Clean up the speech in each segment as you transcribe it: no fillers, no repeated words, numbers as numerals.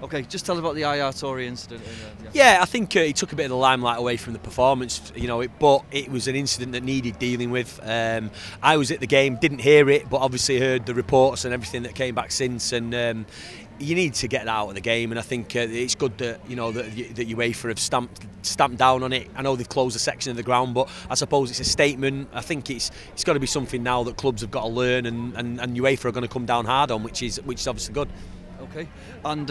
Okay, just tell us about the IR Tory incident. Yeah, I think he took a bit of the limelight away from the performance, you know, but it was an incident that needed dealing with. I was at the game, didn't hear it, but obviously heard the reports and everything that came back since, and you need to get that out of the game, and I think it's good that, you know, that UEFA have stamped down on it. I know they've closed a section of the ground, but I suppose it's a statement. I think it's got to be something now that clubs have got to learn, and UEFA are going to come down hard on, which is obviously good. Okay, and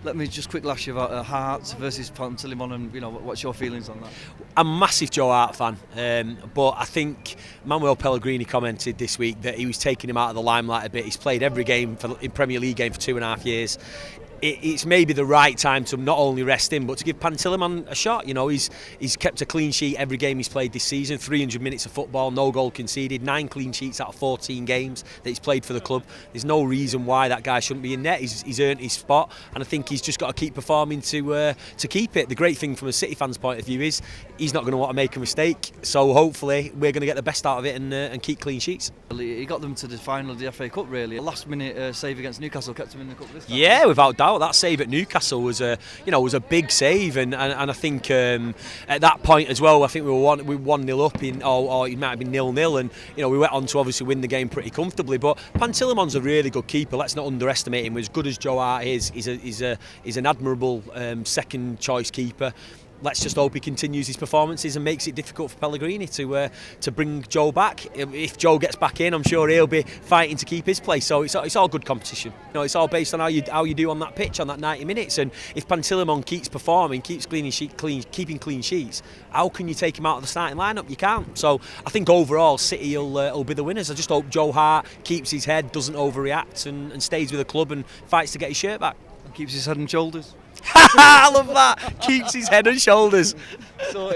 let me just quickly ask you about Hart versus Pantilimon, and what's your feelings on that? I'm a massive Joe Hart fan, but I think Manuel Pellegrini commented this week that he was taking him out of the limelight a bit. He's played every game in Premier League game for 2.5 years. It's maybe the right time to not only rest him, but to give Pantilimon a shot. You know, he's kept a clean sheet every game he's played this season, 300 minutes of football, no goal conceded, 9 clean sheets out of 14 games that he's played for the club. There's no reason why that guy shouldn't be in net. He's earned his spot, and I think he's just got to keep performing to keep it. The great thing from a City fan's point of view is he's not going to want to make a mistake, so hopefully we're going to get the best out of it and keep clean sheets. He got them to the final of the FA Cup, really. A last-minute save against Newcastle kept him in the cup this time. Yeah, without doubt. That save at Newcastle was a big save, and I think at that point as well, I think we were 1-0 up or it might have been 0-0, and we went on to obviously win the game pretty comfortably. But Pantilimon's a really good keeper. Let's not underestimate him. As good as Joe Hart is, he's an admirable second choice keeper. Let's just hope he continues his performances and makes it difficult for Pellegrini to bring Joe back. If Joe gets back in, I'm sure he'll be fighting to keep his place. So it's all good competition. It's all based on how you do on that pitch on that 90 minutes. And if Pantilimon keeps performing, keeps keeping clean sheets, how can you take him out of the starting lineup? You can't. So I think overall City will be the winners. I just hope Joe Hart keeps his head, doesn't overreact, and stays with the club and fights to get his shirt back. And keeps his head and shoulders. I love that. Keeps his head and shoulders. So